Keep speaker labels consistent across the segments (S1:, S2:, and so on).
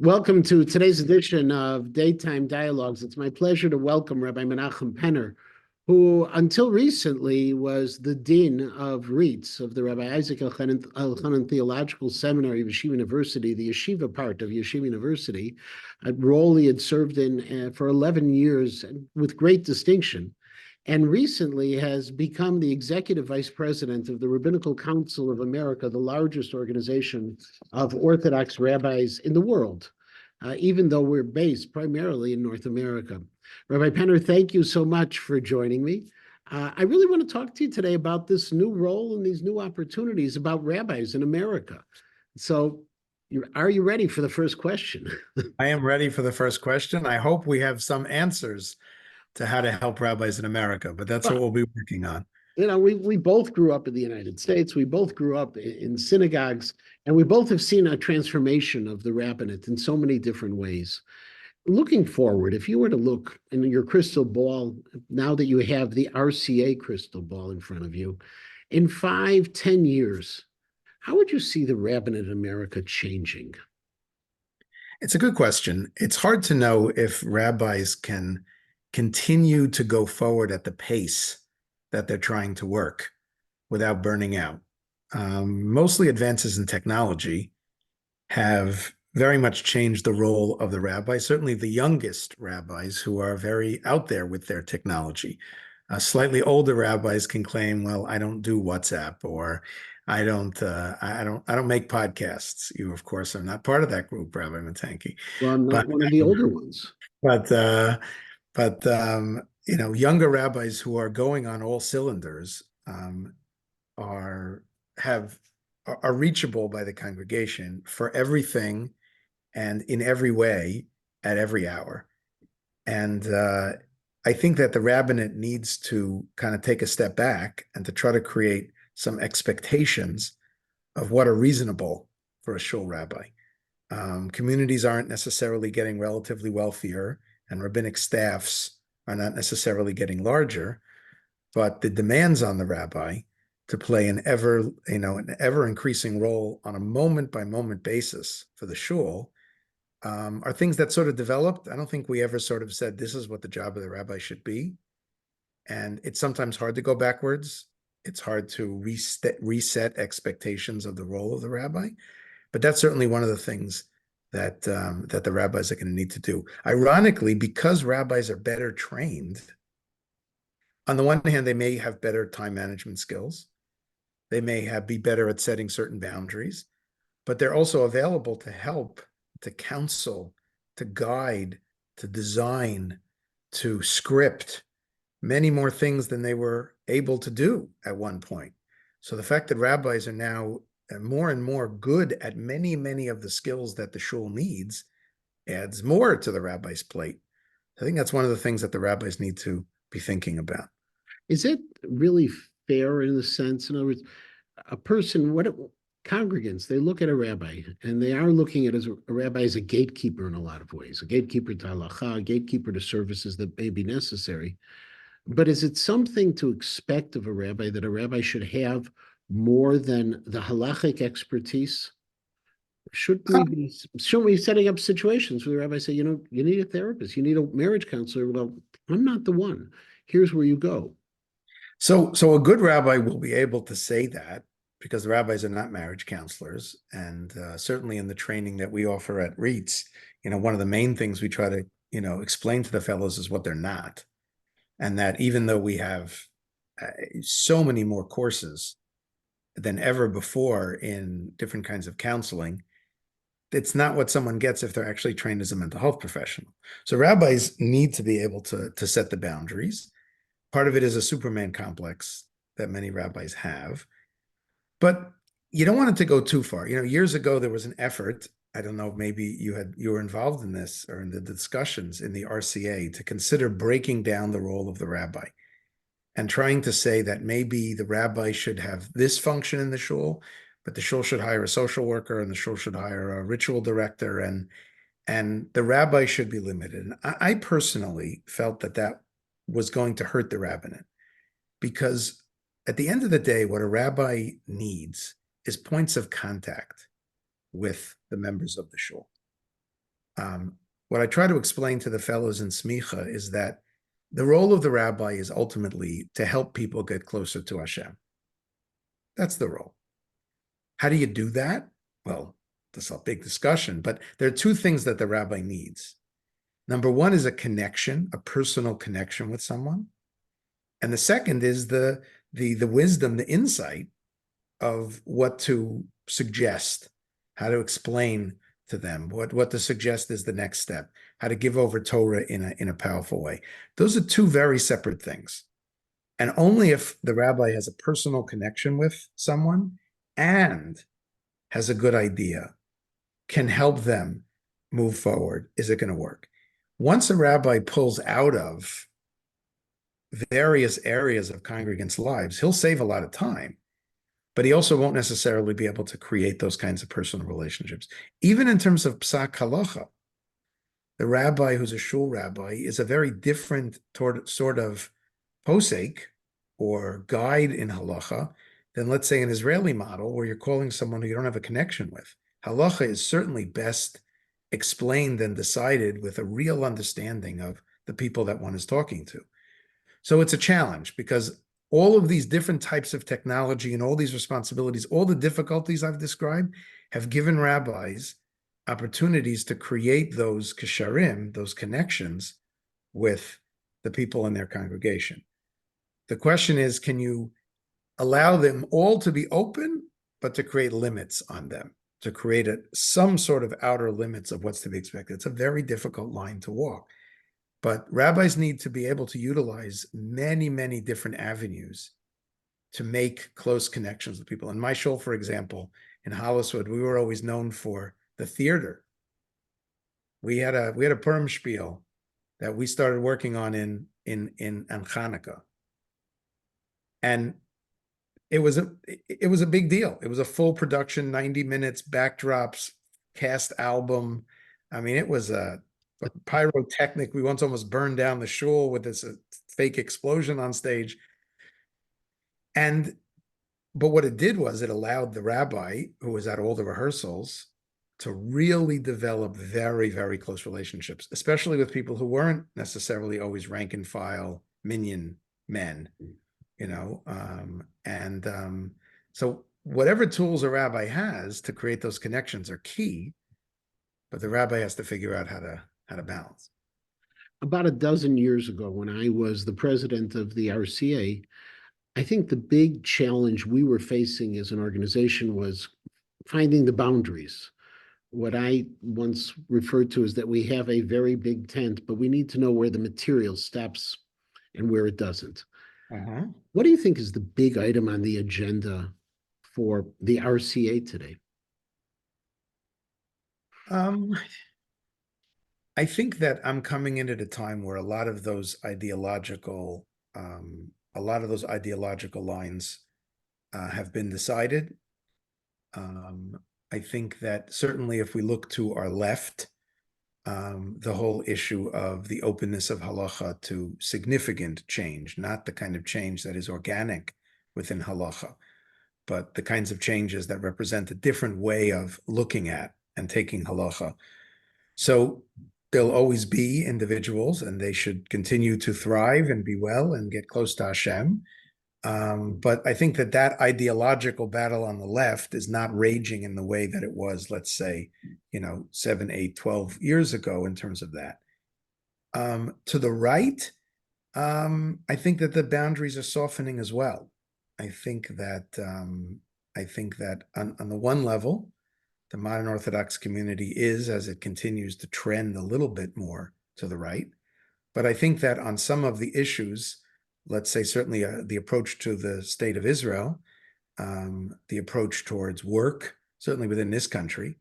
S1: Welcome to today's edition of Daytime Dialogues. It's my pleasure to welcome Rabbi Menachem Penner, who until recently was the dean of REITs, of the Rabbi Isaac Elchanan Theological Seminary of Yeshiva University, the yeshiva part of Yeshiva University, a role he had served in for 11 years with great distinction, and recently has become the executive vice president of the Rabbinical Council of America, the largest organization of Orthodox rabbis in the world, even though we're based primarily in North America. Rabbi Penner, thank you so much for joining me. I really want to talk to you today about this new role and these new opportunities about rabbis in America. So, are you ready for the first question?
S2: I am ready for the first question. I hope we have some answers to how to help rabbis in America, but that's what we'll be working on.
S1: You know, we both grew up in the United States. We both grew up in synagogues, and we both have seen a transformation of the rabbinate in so many different ways. Looking forward, if you were to look in your crystal ball, now that you have the RCA crystal ball in front of you, in 5, 10 years, how would you see the rabbinate in America changing?
S2: It's a good question. It's hard to know if rabbis can continue to go forward at the pace that they're trying to work without burning out. Mostly advances in technology have very much changed the role of the rabbi, certainly the youngest rabbis who are very out there with their technology. Slightly older rabbis can claim, well, I don't do WhatsApp, or I don't make podcasts. You, of course, are not part of that group, Rabbi Matanki.
S1: Well, I'm
S2: But
S1: not one of the older ones.
S2: but younger rabbis who are going on all cylinders are reachable by the congregation for everything and in every way at every hour. And I think that the rabbinate needs to kind of take a step back and to try to create some expectations of what are reasonable for a shul rabbi. Communities aren't necessarily getting relatively wealthier, and rabbinic staffs are not necessarily getting larger, but the demands on the rabbi to play an ever increasing role on a moment by moment basis for the shul are things that sort of developed. I don't think we ever sort of said this is what the job of the rabbi should be. And it's sometimes hard to go backwards. It's hard to reset expectations of the role of the rabbi. But that's certainly one of the things that the rabbis are going to need to do. Ironically, because rabbis are better trained, on the one hand, they may have better time management skills. They may be better at setting certain boundaries, but they're also available to help, to counsel, to guide, to design, to script many more things than they were able to do at one point. So the fact that rabbis are now more and more good at many, many of the skills that the shul needs adds more to the rabbi's plate. I think that's one of the things that the rabbis need to be thinking about.
S1: Is it really fair in the sense, in other words, a person, congregants, they look at a rabbi and they are looking at a rabbi as a gatekeeper in a lot of ways, a gatekeeper to halacha, a gatekeeper to services that may be necessary. But is it something to expect of a rabbi that a rabbi should have more than the halachic expertise? Shouldn't we be setting up situations where the rabbi say, you need a therapist, you need a marriage counselor? Well, I'm not the one. Here's where you go.
S2: So a good rabbi will be able to say that because the rabbis are not marriage counselors. And certainly in the training that we offer at REITs, one of the main things we try to, explain to the fellows is what they're not. And that even though we have so many more courses than ever before in different kinds of counseling, it's not what someone gets if they're actually trained as a mental health professional. So rabbis need to be able to set the boundaries. Part of it is a Superman complex that many rabbis have. But you don't want it to go too far. Years ago, there was an effort, I don't know, maybe you were involved in this or in the discussions in the RCA to consider breaking down the role of the rabbi and trying to say that maybe the rabbi should have this function in the shul, but the shul should hire a social worker and the shul should hire a ritual director, and the rabbi should be limited. And I personally felt that was going to hurt the rabbinate, because at the end of the day, what a rabbi needs is points of contact with the members of the shul. What I try to explain to the fellows in Smicha is that the role of the rabbi is ultimately to help people get closer to Hashem. That's the role. How do you do that? Well, this is a big discussion, but there are two things that the rabbi needs. Number one is a connection, a personal connection with someone. And the second is the wisdom, the insight of what to suggest, how to explain to them, what to suggest is the next step, how to give over Torah in a powerful way. Those are two very separate things. And only if the rabbi has a personal connection with someone and has a good idea, can help them move forward, is it going to work. Once a rabbi pulls out of various areas of congregants' lives, he'll save a lot of time, but he also won't necessarily be able to create those kinds of personal relationships. Even in terms of psak halacha, the rabbi who's a shul rabbi is a very different sort of posek or guide in halacha than, let's say, an Israeli model where you're calling someone who you don't have a connection with. Halacha is certainly best explained and decided with a real understanding of the people that one is talking to. So it's a challenge because all of these different types of technology and all these responsibilities, all the difficulties I've described have given rabbis opportunities to create those kesharim, those connections with the people in their congregation. The question is, can you allow them all to be open, but to create limits on them, to create some sort of outer limits of what's to be expected? It's a very difficult line to walk. But rabbis need to be able to utilize many, many different avenues to make close connections with people. In my shul, for example, in Holliswood, we were always known for the theater. We had a Purim spiel that we started working on in Hanukkah, and it was a big deal. It was a full production, 90 minutes, backdrops, cast album. I mean, it was a pyrotechnic. We once almost burned down the shul with this fake explosion on stage. But what it did was it allowed the rabbi who was at all the rehearsals to really develop very, very close relationships, especially with people who weren't necessarily always rank and file minyan men, so whatever tools a rabbi has to create those connections are key, but the rabbi has to figure out how to balance.
S1: About a dozen years ago, when I was the president of the RCA, I think the big challenge we were facing as an organization was finding the boundaries. What I once referred to is that we have a very big tent, but we need to know where the material stops and where it doesn't. What do you think is the big item on the agenda for the RCA today?
S2: I think that I'm coming in at a time where a lot of those ideological lines have been decided. I think that certainly if we look to our left, the whole issue of the openness of halacha to significant change, not the kind of change that is organic within halacha, but the kinds of changes that represent a different way of looking at and taking halacha. So there'll always be individuals, and they should continue to thrive and be well and get close to Hashem. But I think that ideological battle on the left is not raging in the way that it was, let's say, 7, 8, 12 years ago in terms of that. To the right, I think that the boundaries are softening as well. I think that on the one level, the modern Orthodox community is, as it continues to trend a little bit more to the right. But I think that on some of the issues, let's say certainly the approach to the state of Israel, the approach towards work, certainly within this country,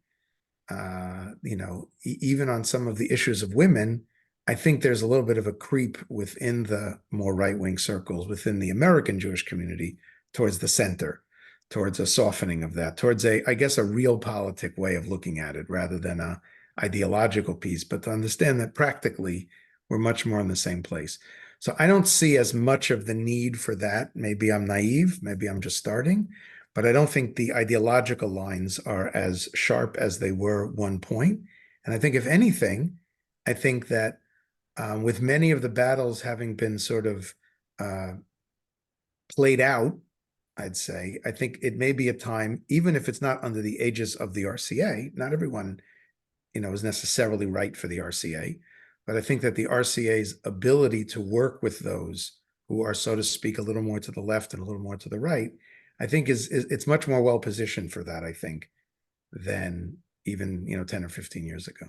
S2: even on some of the issues of women, I think there's a little bit of a creep within the more right-wing circles, within the American Jewish community, towards the center, towards a softening of that, towards a realpolitik way of looking at it rather than a ideological piece, but to understand that practically we're much more in the same place. So I don't see as much of the need for that. Maybe I'm naive, maybe I'm just starting, but I don't think the ideological lines are as sharp as they were at one point. And I think if anything, I think that with many of the battles having been sort of played out, I'd say, I think it may be a time, even if it's not under the aegis of the RCA, not everyone, is necessarily right for the RCA, but I think that the RCA's ability to work with those who are, so to speak, a little more to the left and a little more to the right, I think is it's much more well positioned for that, I think, than even, 10 or 15 years ago.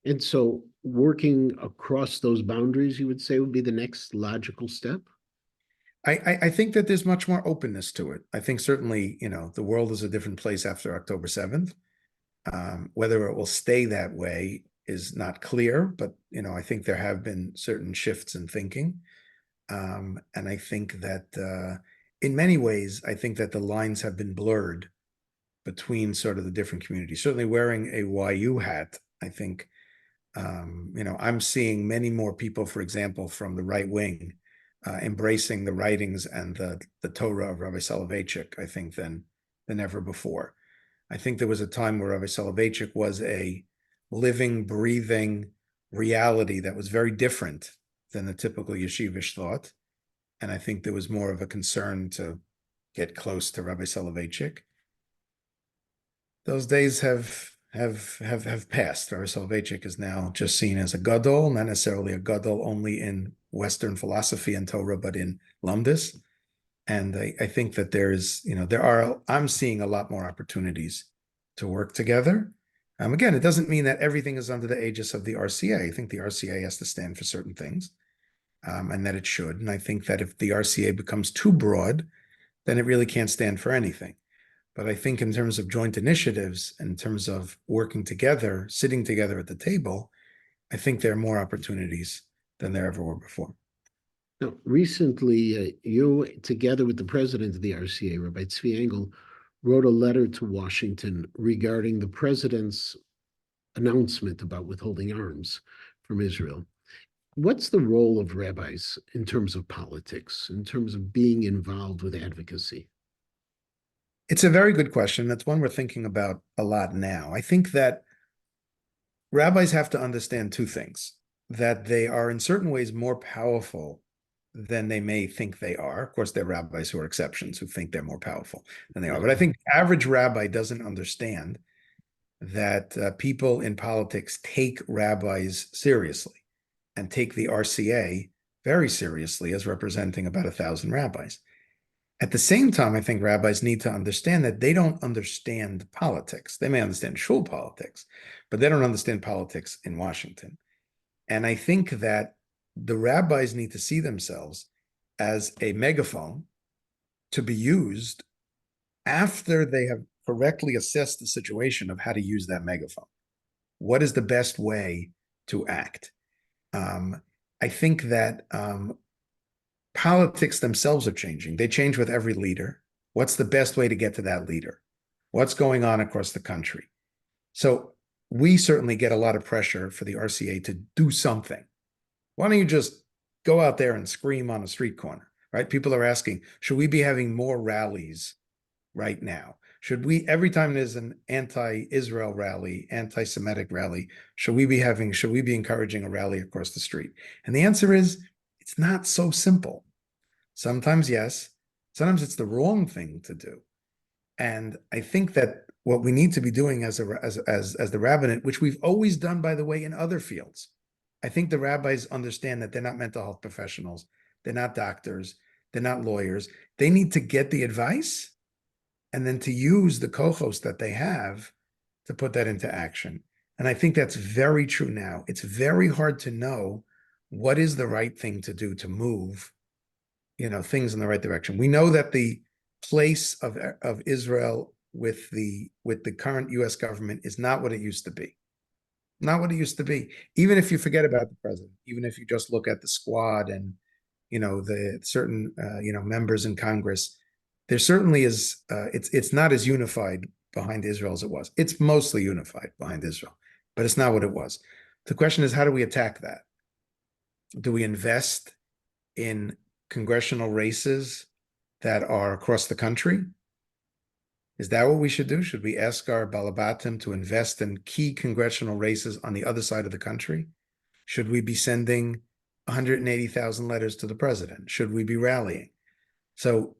S1: And so working across those boundaries, you would say would be the next logical step?
S2: I think that there's much more openness to it. I think certainly, the world is a different place after October 7th. Whether it will stay that way is not clear, but, I think there have been certain shifts in thinking. And I think that in many ways, I think that the lines have been blurred between sort of the different communities. Certainly wearing a YU hat, I think, I'm seeing many more people, for example, from the right wing, embracing the writings and the Torah of Rabbi Soloveitchik, I think, than ever before. I think there was a time where Rabbi Soloveitchik was a living, breathing reality that was very different than the typical yeshivish thought. And I think there was more of a concern to get close to Rabbi Soloveitchik. Those days have passed. Rabbi Soloveitchik is now just seen as a gadol, not necessarily a gadol only in Western philosophy and Torah, but in Lumdis. And I think that I'm seeing a lot more opportunities to work together. Again, it doesn't mean that everything is under the aegis of the RCA. I think the RCA has to stand for certain things, and that it should. And I think that if the RCA becomes too broad, then it really can't stand for anything. But I think in terms of joint initiatives, in terms of working together, sitting together at the table, I think there are more opportunities than there ever were before.
S1: Now, recently, you, together with the president of the RCA, Rabbi Tzvi Engel, wrote a letter to Washington regarding the president's announcement about withholding arms from Israel. What's the role of rabbis in terms of politics, in terms of being involved with advocacy?
S2: It's a very good question. That's one we're thinking about a lot now. I think that rabbis have to understand two things, that they are in certain ways more powerful than they may think they are. Of course, there are rabbis who are exceptions who think they're more powerful than they are. But I think the average rabbi doesn't understand that people in politics take rabbis seriously and take the RCA very seriously as representing about 1,000 rabbis. At the same time, I think rabbis need to understand that they don't understand politics. They may understand shul politics, but they don't understand politics in Washington. And I think that the rabbis need to see themselves as a megaphone to be used after they have correctly assessed the situation of how to use that megaphone. What is the best way to act? I think that politics themselves are changing. They change with every leader. What's the best way to get to that leader? What's going on across the country? So we certainly get a lot of pressure for the RCA to do something. Why don't you just go out there and scream on a street corner, right? People are asking, should we be having more rallies right now? Should we, every time there's an anti-Israel rally, anti-Semitic rally, should we be encouraging a rally across the street? And the answer is, it's not so simple. Sometimes yes, sometimes it's the wrong thing to do. And I think that what we need to be doing as the rabbinate, which we've always done, by the way, in other fields, I think the rabbis understand that they're not mental health professionals, they're not doctors, they're not lawyers. They need to get the advice and then to use the kohos that they have to put that into action. And I think that's very true now. It's very hard to know what is the right thing to do to move, things in the right direction. We know that the place of Israel with the current US government is not what it used to be. Not what it used to be. Even if you forget about the president, even if you just look at the squad and, the certain, members in Congress, there certainly is, it's not as unified behind Israel as it was. It's mostly unified behind Israel, but it's not what it was. The question is, how do we attack that? Do we invest in congressional races that are across the country? Is that what we should do? Should we ask our Balabatim to invest in key congressional races on the other side of the country? Should we be sending 180,000 letters to the president? Should we be rallying? So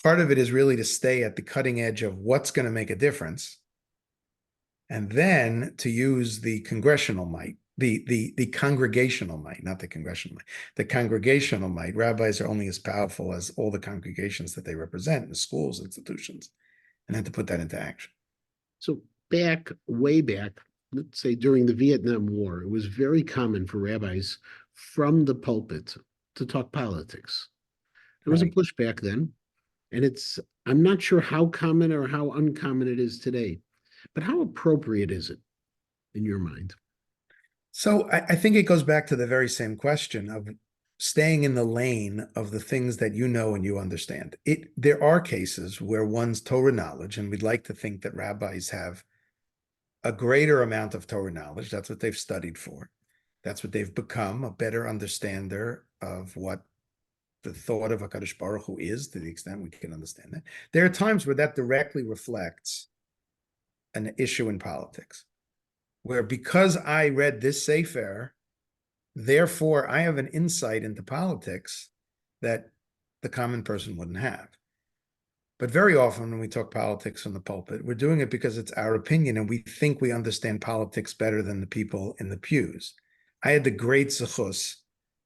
S2: part of it is really to stay at the cutting edge of what's going to make a difference, and then to use the congressional might, the congregational might, not the congressional might, the congregational might. Rabbis are only as powerful as all the congregations that they represent in the schools, institutions, and then to put that into action.
S1: So way back, let's say during the Vietnam War, it was very common for rabbis from the pulpit to talk politics. There was a pushback then, and I'm not sure how common or how uncommon it is today, but how appropriate is it in your mind?
S2: So I think it goes back to the very same question of staying in the lane of the things that you know and you understand. There are cases where one's Torah knowledge, and we'd like to think that rabbis have a greater amount of Torah knowledge. That's what they've studied for. That's what they've become, a better understander of what the thought of HaKadosh Baruch Hu is, to the extent we can understand that. There are times where that directly reflects an issue in politics, where because I read this Sefer, therefore I have an insight into politics that the common person wouldn't have. But very often when we talk politics from the pulpit, we're doing it because it's our opinion and we think we understand politics better than the people in the pews. I had the great zechus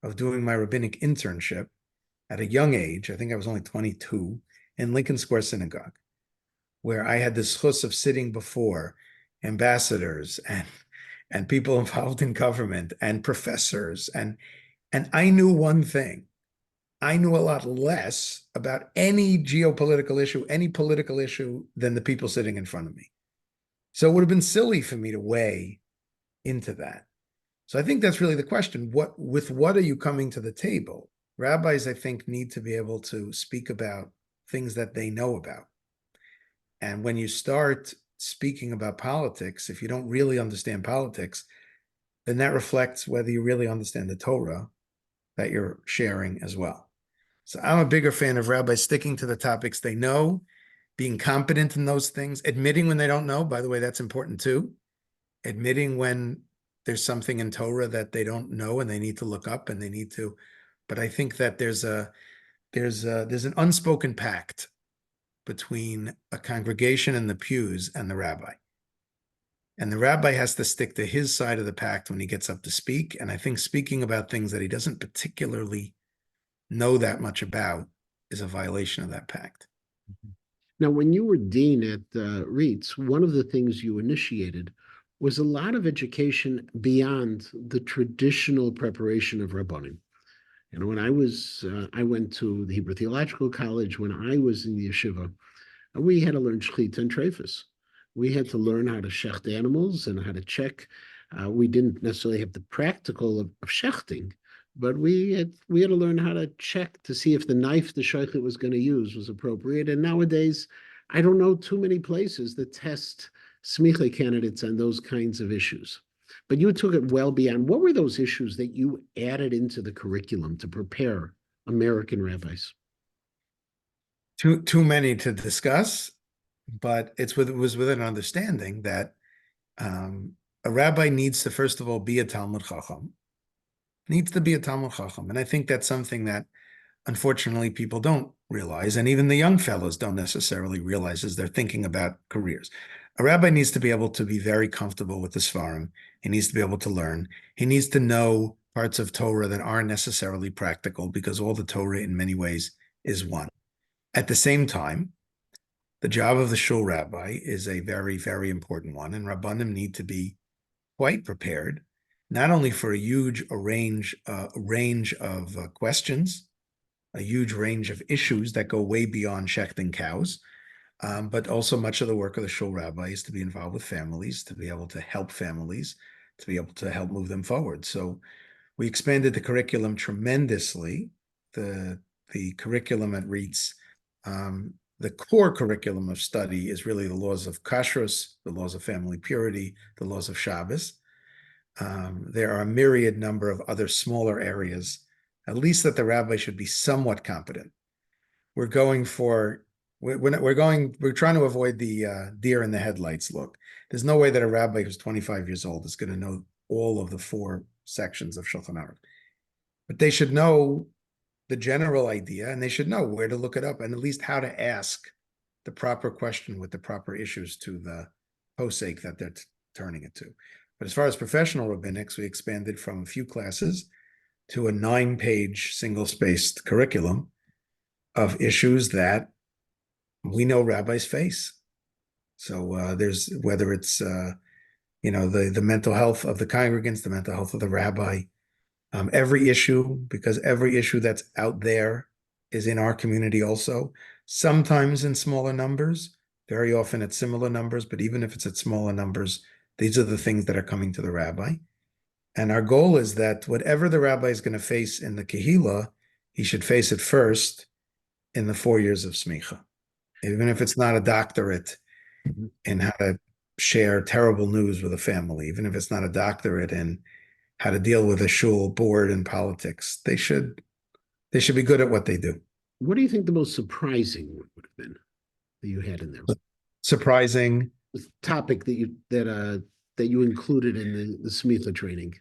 S2: of doing my rabbinic internship at a young age. I think I was only 22 in Lincoln Square Synagogue, where I had the zechus of sitting before ambassadors and people involved in government and professors. And I knew one thing. I knew a lot less about any geopolitical issue, any political issue than the people sitting in front of me. So it would have been silly for me to weigh into that. So I think that's really the question. With what are you coming to the table? Rabbis, I think, need to be able to speak about things that they know about. And when you start speaking about politics, if you don't really understand politics, then that reflects whether you really understand the Torah that you're sharing as well. So I'm a bigger fan of rabbis sticking to the topics they know, being competent in those things, admitting when they don't know. By the way, that's important too. Admitting when there's something in Torah that they don't know and they need to look up and they need to. But I think that there's an unspoken pact between a congregation in the pews and the rabbi. And the rabbi has to stick to his side of the pact when he gets up to speak. And I think speaking about things that he doesn't particularly know that much about is a violation of that pact.
S1: Now, when you were dean at REITs, one of the things you initiated was a lot of education beyond the traditional preparation of Rabbanim. You know, when I went to the Hebrew Theological College, when I was in the yeshiva, we had to learn shechita and treifas. We had to learn how to shecht animals and how to check. We didn't necessarily have the practical of shechting, but we had to learn how to check to see if the knife the shochet was going to use was appropriate. And nowadays, I don't know too many places that test smicha candidates on those kinds of issues. But you took it well beyond. What were those issues that you added into the curriculum to prepare American rabbis?
S2: Too many to discuss, but it was with an understanding that a rabbi needs to, first of all, be a Talmud Chacham. Needs to be a Talmud Chacham. And I think that's something that, unfortunately, people don't realize, and even the young fellows don't necessarily realize as they're thinking about careers. A rabbi needs to be able to be very comfortable with the Sfarim. He needs to be able to learn. He needs to know parts of Torah that aren't necessarily practical, because all the Torah, in many ways, is one. At the same time, the job of the shul rabbi is a very, very important one, and Rabbanim need to be quite prepared, not only for a huge range of questions, a huge range of issues that go way beyond shechting cows, but also much of the work of the shul rabbi is to be involved with families, to be able to help families, to be able to help move them forward. So we expanded the curriculum tremendously. The curriculum at REITs, the core curriculum of study is really the laws of kashrus, the laws of family purity, the laws of Shabbos. There are a myriad number of other smaller areas, at least that the rabbi should be somewhat competent. We're going for we're trying to avoid the deer in the headlights look. There's no way that a rabbi who's 25 years old is going to know all of the 4 sections of Shulchan Aruch. But they should know the general idea, and they should know where to look it up and at least how to ask the proper question with the proper issues to the posek that they're turning it to. But as far as professional rabbinics, we expanded from a few classes to a 9-page single-spaced curriculum of issues that we know rabbis face. So there's whether it's the mental health of the congregants, the mental health of the rabbi, every issue, because every issue that's out there is in our community also, sometimes in smaller numbers, very often at similar numbers, but even if it's at smaller numbers, these are the things that are coming to the rabbi. And our goal is that whatever the rabbi is going to face in the Kehillah, he should face it first in the 4 years of Smicha. Even if it's not a doctorate in how to share terrible news with a family, even if it's not a doctorate in how to deal with a shul board and politics, they should be good at what they do.
S1: What do you think the most surprising one would have been that you had in there?
S2: Surprising
S1: The topic that you included in the Smitha training.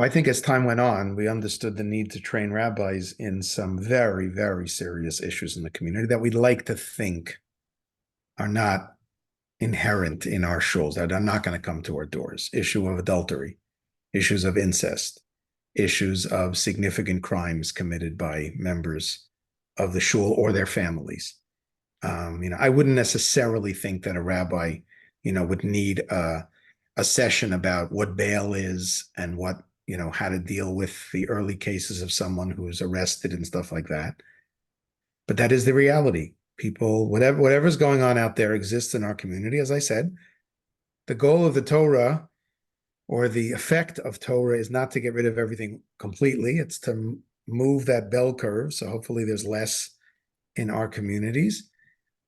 S2: I think as time went on, we understood the need to train rabbis in some very, very serious issues in the community that we'd like to think are not inherent in our shuls, that are not going to come to our doors. Issue of adultery, issues of incest, issues of significant crimes committed by members of the shul or their families. I wouldn't necessarily think that a rabbi, would need a session about what bail is and what, how to deal with the early cases of someone who is arrested and stuff like that. But that is the reality. People, whatever's going on out there exists in our community. As I said, the goal of the Torah or the effect of Torah is not to get rid of everything completely. It's to move that bell curve. So hopefully there's less in our communities.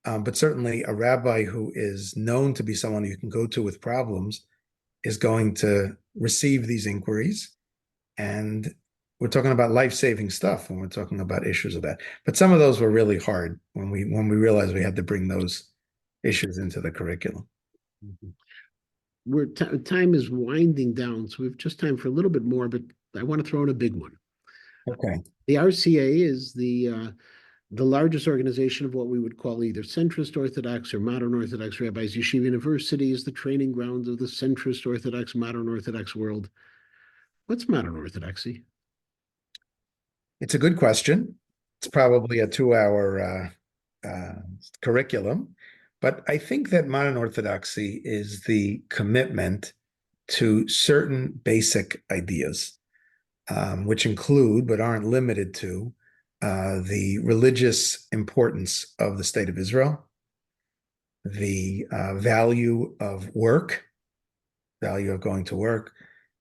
S2: But certainly a rabbi who is known to be someone you can go to with problems is going to receive these inquiries. And we're talking about life-saving stuff when we're talking about issues of that. But some of those were really hard when we realized we had to bring those issues into the curriculum.
S1: Time is winding down, so we have just time for a little bit more, but I want to throw in a big one.
S2: Okay.
S1: The RCA is the largest organization of what we would call either centrist Orthodox or modern Orthodox rabbis. Yeshiva University is the training ground of the centrist Orthodox, modern Orthodox world. What's modern Orthodoxy?
S2: It's a good question. It's probably a 2-hour curriculum, but I think that modern Orthodoxy is the commitment to certain basic ideas, which include, but aren't limited to, the religious importance of the state of Israel, the value of work, value of going to work,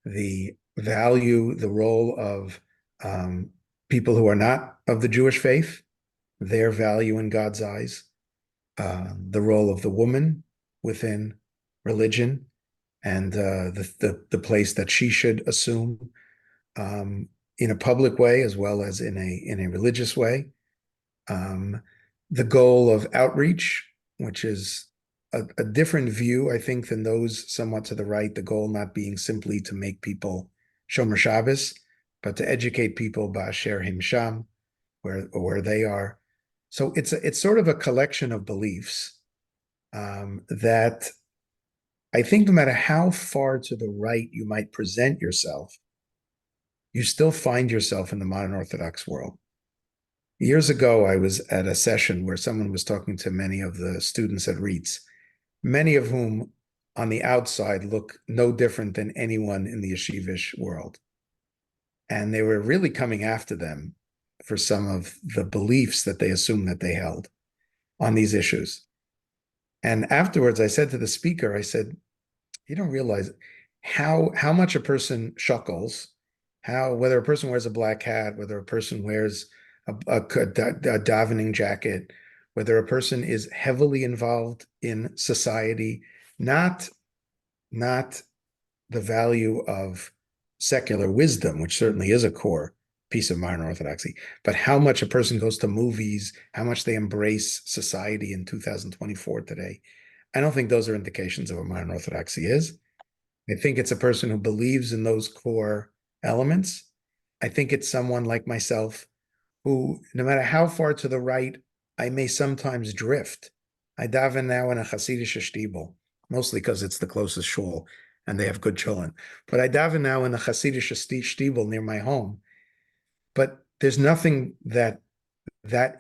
S2: the role of people who are not of the Jewish faith, their value in God's eyes, the role of the woman within religion, and the place that she should assume in a public way as well as in a religious way. The goal of outreach, which is a different view, I think, than those somewhat to the right. The goal not being simply to make people Shomer Shabbos, but to educate people ba'asher him sham, where they are. So it's sort of a collection of beliefs that I think no matter how far to the right you might present yourself, you still find yourself in the modern Orthodox world. Years ago, I was at a session where someone was talking to many of the students at REITs, many of whom on the outside look no different than anyone in the yeshivish world. And they were really coming after them for some of the beliefs that they assumed that they held on these issues. And afterwards, I said to the speaker, I said, you don't realize how much a person shuckles, whether a person wears a black hat, whether a person wears a davening jacket, whether a person is heavily involved in society, not the value of secular wisdom, which certainly is a core piece of modern orthodoxy. But how much a person goes to movies, how much they embrace society in 2024 today, I don't think those are indications of what modern orthodoxy is. I think it's a person who believes in those core elements. I think it's someone like myself who, no matter how far to the right I may sometimes drift. I daven now in a Hasidic shtibel, mostly because it's the closest shul and they have good children. But I daven now in a Hasidic shtibel near my home. But there's nothing that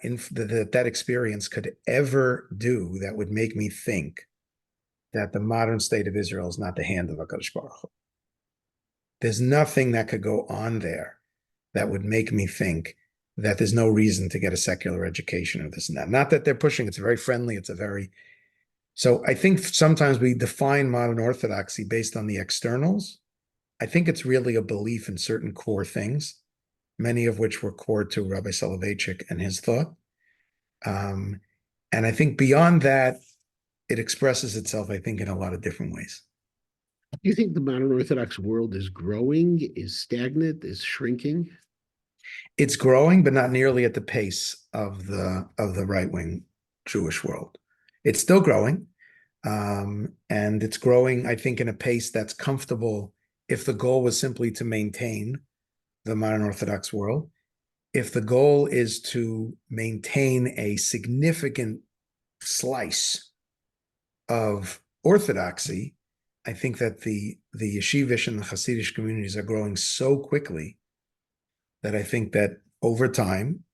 S2: experience could ever do that would make me think that the modern state of Israel is not the hand of HaKadosh Baruch Hu. There's nothing that could go on there that would make me think that there's no reason to get a secular education or this and that. Not that they're pushing, it's very friendly, so I think sometimes we define modern orthodoxy based on the externals. I think it's really a belief in certain core things, many of which were core to Rabbi Soloveitchik and his thought. And I think beyond that, it expresses itself, I think, in a lot of different ways.
S1: Do you think the modern Orthodox world is growing, is stagnant, is shrinking?
S2: It's growing, but not nearly at the pace of the right-wing Jewish world. It's still growing, and it's growing, I think, in a pace that's comfortable if the goal was simply to maintain the modern Orthodox world. If the goal is to maintain a significant slice of orthodoxy, I think that the yeshivish and the Hasidic communities are growing so quickly that I think that over time,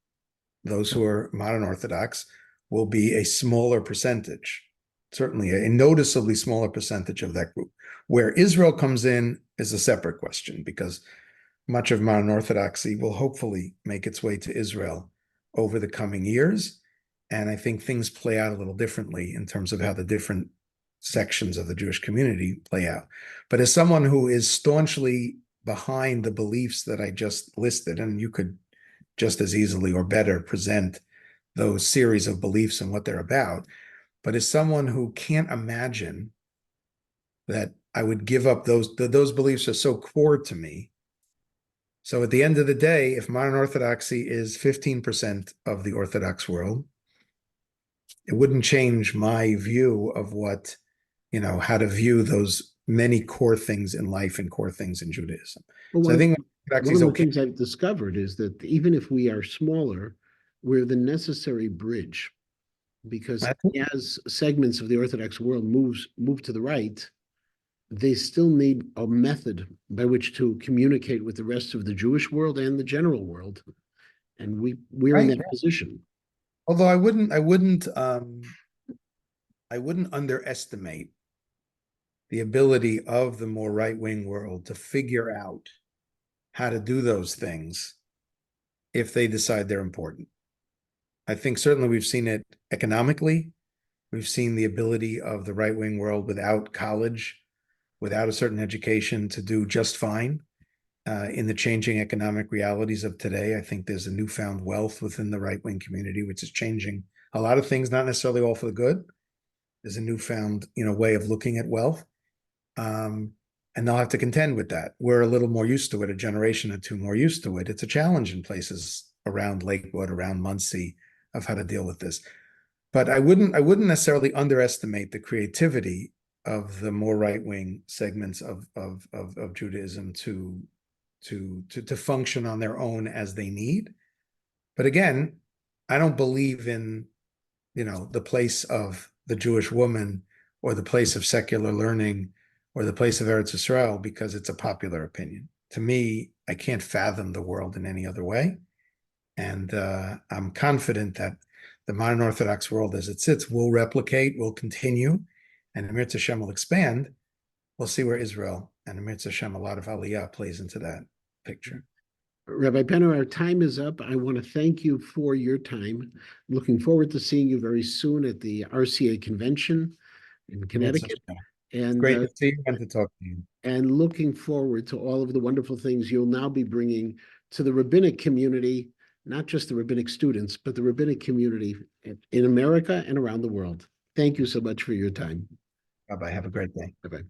S2: those who are modern Orthodox will be a smaller percentage, certainly a noticeably smaller percentage of that group. Where Israel comes in is a separate question, because much of modern Orthodoxy will hopefully make its way to Israel over the coming years. And I think things play out a little differently in terms of how the different sections of the Jewish community play out. But as someone who is staunchly behind the beliefs that I just listed, and you could just as easily or better present those series of beliefs and what they're about, but as someone who can't imagine that I would give up those beliefs are so core to me. So at the end of the day, if modern Orthodoxy is 15% of the Orthodox world, it wouldn't change my view of what, how to view those many core things in life and core things in Judaism.
S1: Well,
S2: so I think
S1: one of the things I've discovered is that even if we are smaller, we're the necessary bridge, because as segments of the Orthodox world move to the right, they still need a method by which to communicate with the rest of the Jewish world and the general world. And we're in that position.
S2: Although I wouldn't underestimate the ability of the more right-wing world to figure out how to do those things if they decide they're important. I think certainly we've seen it economically. We've seen the ability of the right-wing world without college, without a certain education, to do just fine in the changing economic realities of today. I think there's a newfound wealth within the right-wing community, which is changing a lot of things, not necessarily all for the good. There's a newfound, way of looking at wealth. And they'll have to contend with that. We're a little more used to it, a generation or two more used to it. It's a challenge in places around Lakewood, around Muncie, of how to deal with this. But I wouldn't necessarily underestimate the creativity of the more right-wing segments of Judaism to function on their own as they need. But again, I don't believe in, the place of the Jewish woman or the place of secular learning or the place of Eretz Yisrael because it's a popular opinion. To me, I can't fathom the world in any other way. And I'm confident that the modern Orthodox world as it sits will replicate, will continue, and Emir Hashem will expand. We'll see where Israel and Emir Hashem, a lot of Aliyah plays into that picture.
S1: Rabbi Penner, our time is up. I want to thank you for your time. Looking forward to seeing you very soon at the RCA convention in Connecticut.
S2: And great to see you and to talk to you. And
S1: looking forward to all of the wonderful things you'll now be bringing to the rabbinic community, not just the rabbinic students, but the rabbinic community in America and around the world. Thank you so much for your time.
S2: Bye-bye. Have a great day.
S1: Bye-bye.